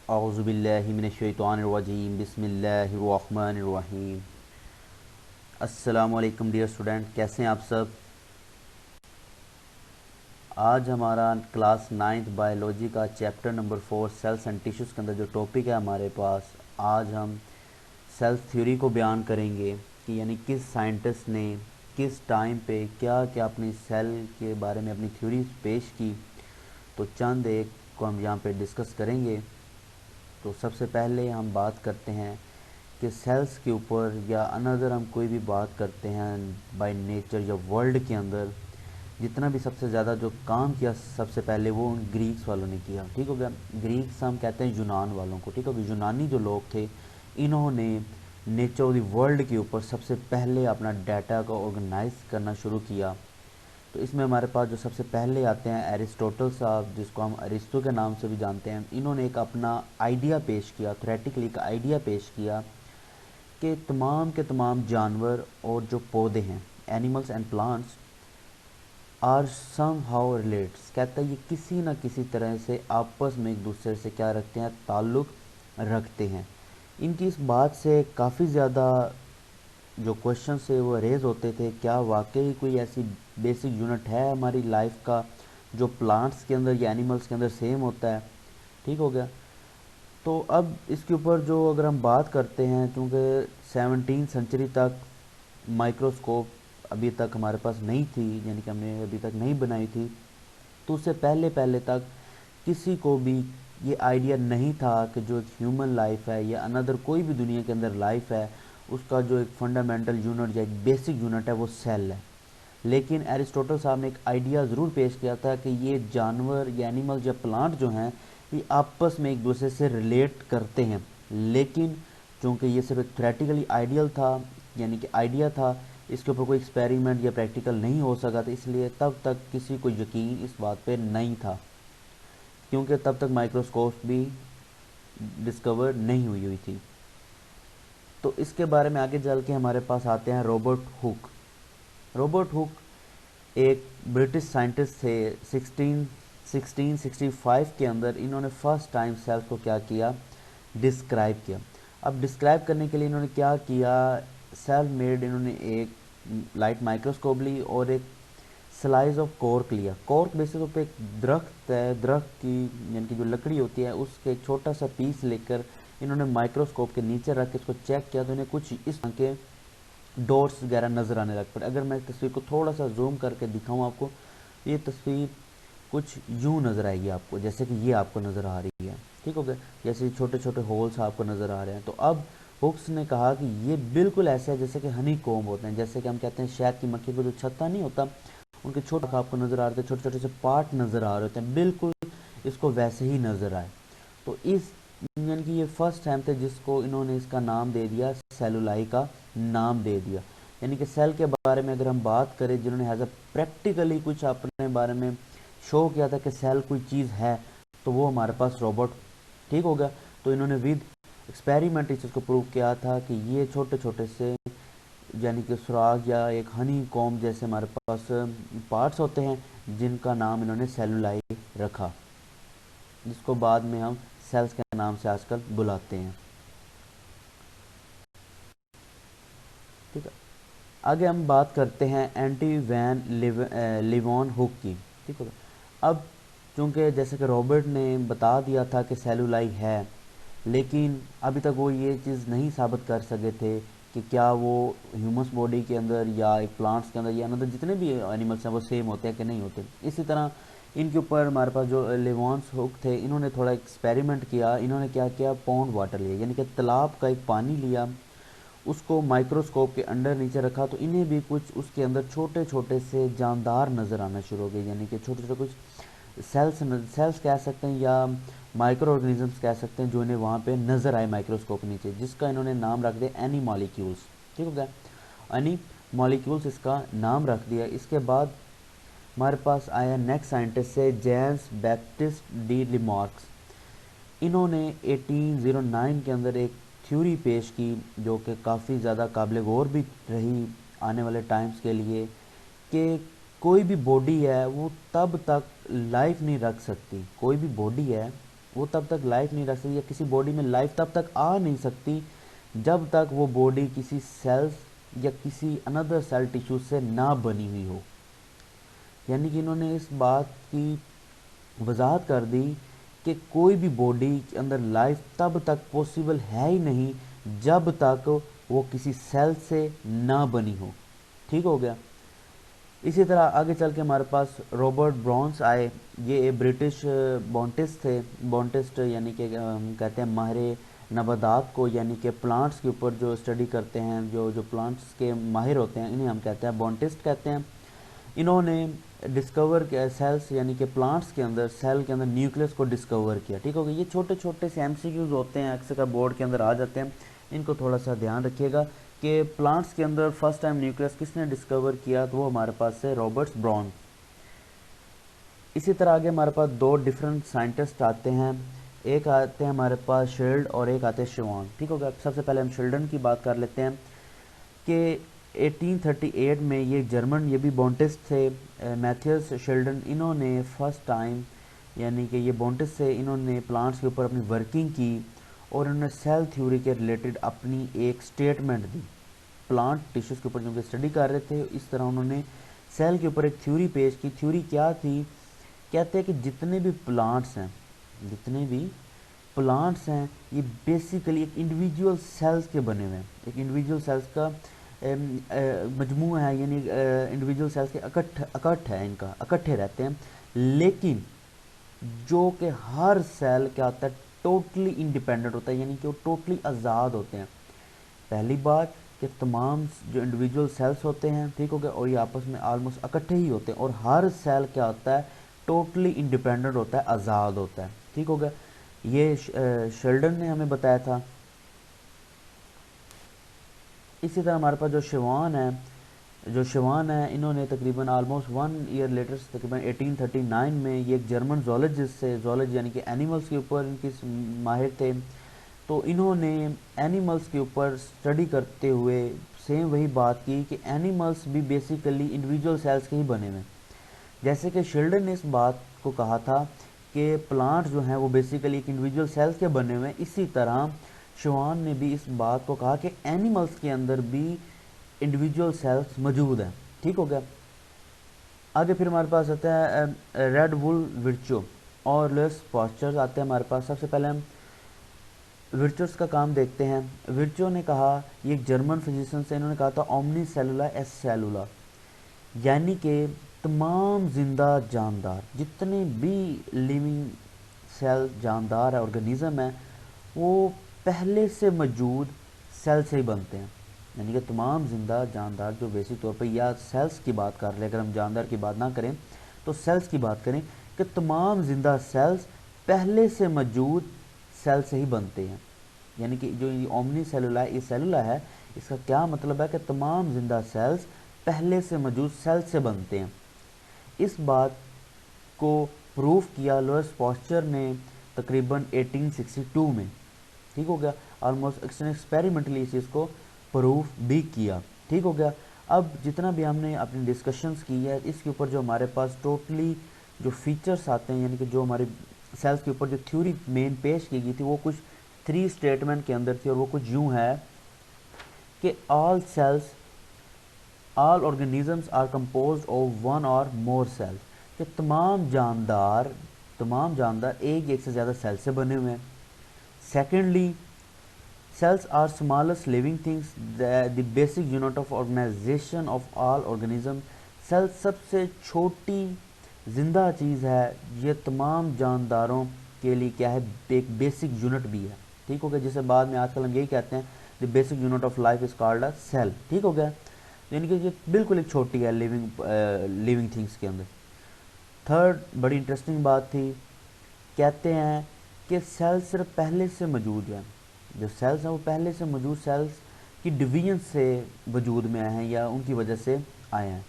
औज़ुबिल्लाहि मिनश्शैतानिर्रजीम बिस्मिल्लाहिर्रहमानिर्रहीम। अस्सलामु अलैकुम डियर स्टूडेंट, कैसे हैं आप सब। आज हमारा क्लास नाइन्थ बायोलॉजी का chapter number 4 cells and tissues के अंदर जो टॉपिक है हमारे पास, आज हम सेल्स थ्योरी को बयान करेंगे कि यानी किस साइंटिस्ट ने किस टाइम पे क्या क्या अपनी सेल के बारे में अपनी थ्योरी पेश की। तो चंद एक को हम यहाँ पे डिस्कस करेंगे। तो सबसे पहले हम बात करते हैं कि सेल्स के ऊपर या अनदर हम कोई भी बात करते हैं बाय नेचर या वर्ल्ड के अंदर जितना भी सबसे ज़्यादा जो काम किया सबसे पहले वो उन ग्रीक्स वालों ने किया। ठीक हो गया। ग्रीक्स हम कहते हैं यूनान वालों को। ठीक हो गया। यूनानी जो लोग थे इन्होंने नेचर ऑफ द वर्ल्ड के ऊपर सबसे पहले अपना डाटा को ऑर्गेनाइज करना शुरू किया। तो इसमें हमारे पास जो सबसे पहले आते हैं एरिस्टोटल साहब, जिसको हम अरिस्टो के नाम से भी जानते हैं। इन्होंने एक अपना आइडिया पेश किया, थ्योरेटिकली का आइडिया पेश किया कि तमाम के तमाम जानवर और जो पौधे हैं, animals and plants are somehow relates. कहता है ये किसी न किसी तरह से आपस में एक दूसरे से क्या रखते हैं, ताल्लुक़ रखते हैं। इनकी इस बात से काफ़ी ज़्यादा जो क्वेश्चन है वो रेज होते थे, क्या वाकई कोई ऐसी बेसिक यूनिट है हमारी लाइफ का जो प्लांट्स के अंदर या एनिमल्स के अंदर सेम होता है। ठीक हो गया। तो अब इसके ऊपर जो अगर हम बात करते हैं, क्योंकि 17वीं सेंचुरी तक माइक्रोस्कोप अभी तक हमारे पास नहीं थी, यानी कि हमने अभी तक नहीं बनाई थी, तो उससे पहले पहले तक किसी को भी ये आइडिया नहीं था कि जो एक ह्यूमन लाइफ है या अनदर कोई भी दुनिया के अंदर लाइफ है, उसका जो एक फंडामेंटल यूनिट या एक बेसिक यूनिट है वो सेल है। लेकिन एरिस्टोटल साहब ने एक आइडिया ज़रूर पेश किया था कि ये जानवर या एनिमल्स या प्लांट जो हैं ये आपस में एक दूसरे से रिलेट करते हैं। लेकिन चूँकि ये सिर्फ एक थ्योरेटिकली आइडियल था, यानी कि आइडिया था, इसके ऊपर कोई एक्सपेरिमेंट या प्रैक्टिकल नहीं हो सका था, इसलिए तब तक किसी को यकीन इस बात पे नहीं था, क्योंकि तब तक माइक्रोस्कोप भी डिस्कवर नहीं हुई थी। तो इसके बारे में आगे चल के हमारे पास आते हैं रॉबर्ट हुक। रॉबर्ट हुक एक ब्रिटिश साइंटिस्ट थे। 1665 के अंदर इन्होंने फर्स्ट टाइम सेल्स को क्या किया, डिस्क्राइब किया। अब डिस्क्राइब करने के लिए इन्होंने क्या किया, सेल्फ मेड इन्होंने एक लाइट माइक्रोस्कोप ली और एक स्लाइस ऑफ कॉर्क लिया। कॉर्क बेसिस पे एक दरख्त है, दरख्त की यानी कि जो लकड़ी होती है उसके एक छोटा सा पीस लेकर इन्होंने माइक्रोस्कोप के नीचे रख के इसको चेक किया, तो इन्हें कुछ इस तरह के डॉट्स वगैरह नज़र आने लग पड़े। अगर मैं तस्वीर को थोड़ा सा जूम करके दिखाऊं आपको, ये तस्वीर कुछ यूं नज़र आएगी आपको, जैसे कि ये आपको नज़र आ रही है। ठीक हो गया। जैसे छोटे छोटे होल्स आपको नज़र आ रहे हैं। तो अब हुक्स ने कहा कि ये बिल्कुल ऐसा है जैसे कि हनी कॉम्ब होते हैं, जैसे कि हम कहते हैं शहद की मक्खी को जो छत्ता नहीं होता, उनके छोटे आपको नज़र आ रहे थे, छोटे छोटे से पार्ट नज़र आ रहे होते हैं, बिल्कुल इसको वैसे ही नज़र आए। तो इस यानी कि ये फर्स्ट टाइम थे जिसको इन्होंने इसका नाम दे दिया, सेलुलाई का नाम दे दिया। यानी कि सेल के बारे में अगर हम बात करें, जिन्होंने एज अ प्रैक्टिकली कुछ अपने बारे में शो किया था कि सेल कोई चीज़ है, तो वो हमारे पास रॉबर्ट। ठीक हो गया। तो इन्होंने विद एक्सपेरिमेंट इस चीज़ को प्रूव किया था कि ये छोटे छोटे से यानी कि सुराग या एक हनी कॉम्ब जैसे हमारे पास पार्ट्स होते हैं, जिनका नाम इन्होंने सेलुलाई रखा, जिसको बाद में हम सेल्स के नाम से आजकल बुलाते हैं। ठीक है। आगे हम बात करते हैं एंटी वैन लिवॉन हुक की। ठीक है। अब चूंकि जैसे कि रॉबर्ट ने बता दिया था कि सेलुलाई है, लेकिन अभी तक वो ये चीज़ नहीं साबित कर सके थे कि क्या वो ह्यूमस बॉडी के अंदर या एक प्लांट्स के अंदर या अंदर जितने भी एनिमल्स हैं वो सेम होते हैं कि नहीं होते। इसी तरह इनके ऊपर हमारे पास जो लिवॉन्स हुक थे, इन्होंने थोड़ा एक्सपेरिमेंट किया। इन्होंने क्या किया, पॉन्ड वाटर लिया, यानी कि तालाब का एक पानी लिया, उसको माइक्रोस्कोप के अंडर नीचे रखा, तो इन्हें भी कुछ उसके अंदर छोटे छोटे से जानदार नज़र आना शुरू हो गए, यानी कि छोटे छोटे कुछ सेल्स कह सकते हैं या माइक्रो ऑर्गेनिजम्स कह सकते हैं, जो इन्हें वहाँ पे नज़र आए माइक्रोस्कोप के नीचे, जिसका इन्होंने नाम रख दिया एनी मॉलिक्यूल्स। ठीक हो गया। एनी मॉलिक्यूल्स इसका नाम रख दिया। इसके बाद हमारे पास आया नेक्स्ट साइंटिस्ट से जेम्स बैप्टिस्ट डी लिमार्क्स। इन्होंने 1809 के अंदर एक थ्योरी पेश की जो कि काफ़ी ज़्यादा काबिल गौर भी रही आने वाले टाइम्स के लिए, कि कोई भी बॉडी है वो तब तक लाइफ नहीं रख सकती। कोई भी बॉडी है वो तब तक लाइफ नहीं रख सकती, या किसी बॉडी में लाइफ तब तक आ नहीं सकती जब तक वो बॉडी किसी सेल्स या किसी अनदर सेल टिश्यू से ना बनी हुई हो। यानी कि इन्होंने इस बात की वजाहत कर दी कि कोई भी बॉडी के अंदर लाइफ तब तक पॉसिबल है ही नहीं जब तक वो किसी सेल से ना बनी हो। ठीक हो गया। इसी तरह आगे चल के हमारे पास रॉबर्ट ब्रॉन्स आए। ये ब्रिटिश बॉन्टिस्ट थे। बॉन्टिस्ट यानी कि हम कहते हैं माहिर नबातात को, यानी कि प्लांट्स के ऊपर जो स्टडी करते हैं, जो जो प्लांट्स के माहिर होते हैं, इन्हें हम कहते हैं बॉन्टिस्ट कहते हैं। इन्होंने डिस्कवर किया सेल्स यानी कि प्लांट्स के अंदर, सेल के अंदर न्यूक्लियस को डिस्कवर किया। ठीक हो गया। ये छोटे छोटे से एमसीक्यूज होते हैं, अक्सर का बोर्ड के अंदर आ जाते हैं, इनको थोड़ा सा ध्यान रखिएगा कि प्लांट्स के अंदर फर्स्ट टाइम न्यूक्लियस किसने डिस्कवर किया, तो वो हमारे पास है रॉबर्ट ब्राउन। इसी तरह आगे हमारे पास दो डिफरेंट साइंटिस्ट आते हैं, एक आते हैं हमारे पास शील्ड और एक आते हैं शिवान। ठीक हो गया। सबसे पहले हम शील्डन की बात कर लेते हैं कि 1838 में ये जर्मन, ये भी बॉन्टिस्ट थे, मैथियस शील्डन, इन्होंने फर्स्ट टाइम यानी कि ये बॉन्टिस्ट से इन्होंने प्लांट्स के ऊपर अपनी वर्किंग की और इन्होंने सेल थ्योरी के रिलेटेड अपनी एक स्टेटमेंट दी। प्लांट टिश्यूज़ के ऊपर जो स्टडी कर रहे थे, इस तरह उन्होंने सेल के ऊपर एक थ्योरी पेश की। थ्योरी क्या थी? कहते हैं कि जितने भी प्लांट्स हैं ये बेसिकली एक इंडिविजुअल सेल्स के बने हुए हैं, एक इंडिविजुअल सेल्स का मजमूआ है, यानी इंडिविजुअल सेल्स के इकट्ठ है, इनका इकट्ठे रहते हैं, लेकिन जो कि हर सेल क्या होता है, टोटली इंडिपेंडेंट होता है, यानी कि वो टोटली आज़ाद होते हैं। पहली बात कि तमाम जो इंडिविजुअल सेल्स होते हैं, ठीक हो गया, और ये आपस में ऑलमोस्ट इकट्ठे ही होते हैं, और हर सेल क्या होता है, टोटली इंडिपेंडेंट होता है, आज़ाद होता है। ठीक हो गया। ये शेल्डन ने हमें बताया था। इसी तरह हमारे पास जो शिवान है, इन्होंने तकरीबन ऑलमोस्ट 1 ईयर लेटर, तकरीबन 1839 में, ये एक जर्मन जोलॉजिस्ट से, जोलॉजी यानी कि एनिमल्स के ऊपर इनकी माहिर थे, तो इन्होंने एनिमल्स के ऊपर स्टडी करते हुए सेम वही बात की कि एनिमल्स भी बेसिकली इंडिविजुअल सेल्स के ही बने हुए। जैसे कि शिल्डन ने इस बात को कहा था कि प्लांट जो हैं वो बेसिकली एक इंडिविजुअल सेल्स के बने हुए हैं, इसी तरह शिवान ने भी इस बात को कहा कि एनिमल्स के अंदर भी इंडिविजुअल सेल्स मौजूद हैं। ठीक हो गया। आगे फिर हमारे पास आता है रेड वुल विर्चो और लुइस पास्चर आते हैं हमारे पास। सबसे पहले हम विर्चोस का काम देखते हैं। विर्चो ने कहा, ये एक जर्मन फिजिशियन से, इन्होंने कहा था ओमनी सेलुला एस सेलुला, यानी कि तमाम जिंदा जानदार, जितने भी लिविंग सेल जानदार है, ऑर्गेनिज्म है, वो पहले से मौजूद सेल से ही बनते हैं। यानी कि तमाम जिंदा जानदार जो बेसिक तौर पर, या सेल्स की बात कर ले, अगर हम जानदार की बात ना करें तो सेल्स की बात करें, कि तमाम जिंदा सेल्स पहले से मौजूद सेल से ही बनते हैं। यानी कि जो ये ओमनी सेलुला है, ये सेलुला है, इसका क्या मतलब है कि तमाम जिंदा सेल्स पहले से मौजूद सेल से बनते हैं। इस बात को प्रूफ किया लुइस पास्चर ने तकरीबन 1862 में। ठीक हो गया। ऑलमोस्ट एक्सपेरिमेंटली इस चीज़ को प्रूफ भी किया। ठीक हो गया। अब जितना भी हमने अपनी डिस्कशंस की है, इसके ऊपर जो हमारे पास टोटली जो फीचर्स आते हैं, यानी कि जो हमारी सेल्स के ऊपर जो थ्योरी मेन पेश की गई थी, वो कुछ 3 स्टेटमेंट के अंदर थी, और वो कुछ यूँ है कि all cells, all organisms are composed of 1 और मोर सेल्स, कि तमाम जानदार एक से ज़्यादा सेल से बने हुए हैं। Secondly, cells are smallest living things, the basic unit of organization of all organism। Cell सबसे छोटी जिंदा चीज़ है, ये तमाम जानदारों के लिए क्या है, एक बेसिक यूनिट भी है। ठीक हो गया। जिसे बाद में आजकल हम यही कहते हैं, the basic unit of life is called a cell. ठीक हो गया। यानी कि ये बिल्कुल एक छोटी है लिविंग थिंग्स के अंदर। थर्ड बड़ी इंटरेस्टिंग बात थी, कहते हैं कि सेल सिर्फ पहले से मौजूद है, जो सेल्स हैं वो पहले से मौजूद सेल्स की डिवीजन से वजूद में आए हैं, या उनकी वजह से आए हैं।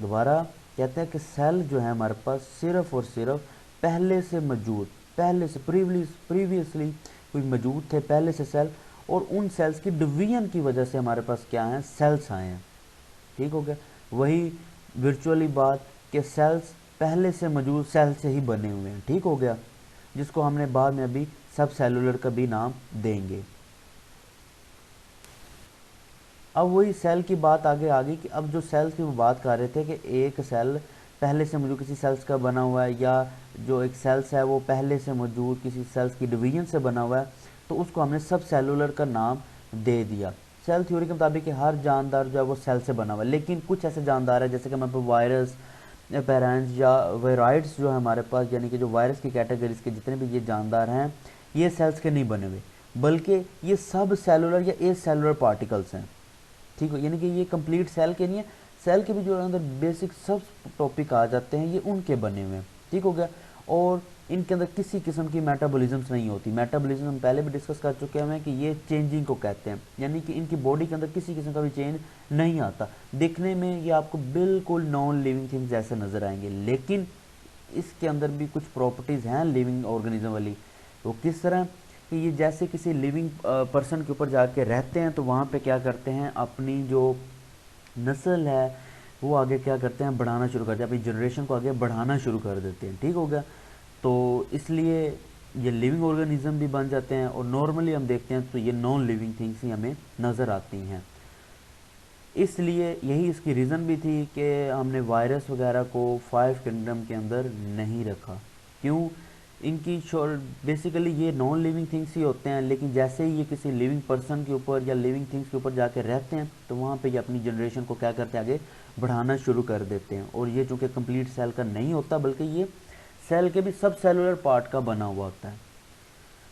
दोबारा कहते हैं कि सेल जो है हमारे पास सिर्फ और सिर्फ पहले से मौजूद, पहले से प्रीवियसली कोई मौजूद थे पहले से सेल, और उन सेल्स की डिवीजन की वजह से हमारे पास क्या हैं, सेल्स आए हैं। ठीक हो गया। वही वर्चुअली बात कि सेल्स पहले से मौजूद सेल से ही बने हुए हैं। ठीक हो गया। जिसको हमने बाद में अभी सब सेलुलर का भी नाम देंगे। अब वही सेल की बात आगे आ गई कि अब जो सेल्स की वो बात कर रहे थे कि एक सेल पहले से मौजूद किसी सेल्स का बना हुआ है, या जो एक सेल्स है वो पहले से मौजूद किसी सेल्स की डिवीजन से बना हुआ है, तो उसको हमने सब सेलुलर का नाम दे दिया। सेल थ्योरी के मुताबिक हर जानदार जो है वो सेल से बना हुआ है, लेकिन कुछ ऐसे जानदार है जैसे कि हमारे पास वायरस, पैरेंट्स या वायराइड्स जो है हमारे पास, यानी कि जो वायरस की कैटेगरीज के जितने भी ये जानदार हैं, ये सेल्स के नहीं बने हुए, बल्कि ये सब सेलुलर या ए सेलुलर पार्टिकल्स हैं। ठीक है, यानी कि ये कंप्लीट सेल के नहीं है, सेल के भी जो अंदर बेसिक सब टॉपिक आ जाते हैं ये उनके बने हुए हैं। ठीक हो गया। और इनके अंदर किसी किस्म की मेटाबॉलिज्म्स नहीं होती। मेटाबॉलिज्म हम पहले भी डिस्कस कर चुके हैं कि ये चेंजिंग को कहते हैं, यानी कि इनकी बॉडी के अंदर किसी किस्म का भी चेंज नहीं आता। दिखने में ये आपको बिल्कुल नॉन लिविंग थिंग्स जैसे नज़र आएंगे, लेकिन इसके अंदर भी कुछ प्रॉपर्टीज़ हैं लिविंग ऑर्गेनिज्म वाली। तो किस तरह कि ये जैसे किसी लिविंग पर्सन के ऊपर जाके रहते हैं, तो वहाँ पे क्या करते हैं, अपनी जो नस्ल है वो आगे क्या करते हैं, बढ़ाना शुरू करते हैं, अपनी जनरेशन को आगे बढ़ाना शुरू कर देते हैं। ठीक हो गया। तो इसलिए ये लिविंग ऑर्गेनिज्म भी बन जाते हैं, और नॉर्मली हम देखते हैं तो ये नॉन लिविंग थिंग्स ही हमें नज़र आती हैं। इसलिए यही इसकी रीज़न भी थी कि हमने वायरस वगैरह को 5 किंगडम के अंदर नहीं रखा। क्यों? इनकी बेसिकली ये नॉन लिविंग थिंग्स ही होते हैं, लेकिन जैसे ही ये किसी लिविंग पर्सन के ऊपर या लिविंग थिंग्स के ऊपर जाके रहते हैं, तो वहाँ पे ये अपनी जनरेशन को क्या करते हैं, आगे बढ़ाना शुरू कर देते हैं। और ये चूँकि कंप्लीट सेल का नहीं होता, बल्कि ये सेल के भी सब सेलुलर पार्ट का बना हुआ होता है।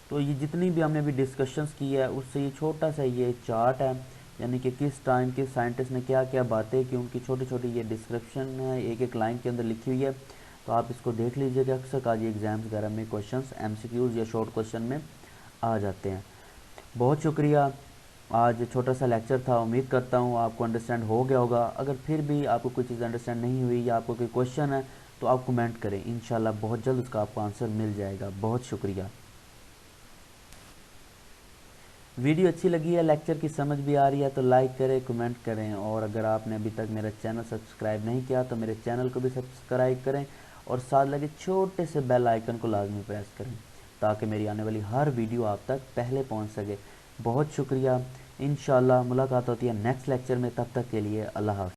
तो ये जितनी भी हमने अभी डिस्कशंस की है, उससे ये छोटा सा ये चार्ट है, यानी कि किस टाइम के साइंटिस्ट ने क्या क्या बातें की, उनकी छोटी छोटी ये डिस्क्रिप्शन है, एक एक लाइन के अंदर लिखी हुई है। तो आप इसको देख लीजिएगा। अक्सर आज एग्ज़ाम्स वगैरह में क्वेश्चंस एमसीक्यूज़ या शॉर्ट क्वेश्चन में आ जाते हैं। बहुत शुक्रिया। आज छोटा सा लेक्चर था, उम्मीद करता हूँ आपको अंडरस्टैंड हो गया होगा। अगर फिर भी आपको कोई चीज़ अंडरस्टैंड नहीं हुई या आपको कोई क्वेश्चन है, तो आप कमेंट करें, इंशाल्लाह बहुत जल्द उसका आपको आंसर मिल जाएगा। बहुत शुक्रिया। वीडियो अच्छी लगी है, लेक्चर की समझ भी आ रही है, तो लाइक करें, कमेंट करें। और अगर आपने अभी तक मेरा चैनल सब्सक्राइब नहीं किया, तो मेरे चैनल को भी सब्सक्राइब करें, और साथ लगे छोटे से बेल आइकन को लाजमी प्रेस करें, ताकि मेरी आने वाली हर वीडियो आप तक पहले पहुंच सके। बहुत शुक्रिया। इंशाल्लाह मुलाकात होती है नेक्स्ट लेक्चर में। तब तक के लिए अल्लाह हाफ़िज़।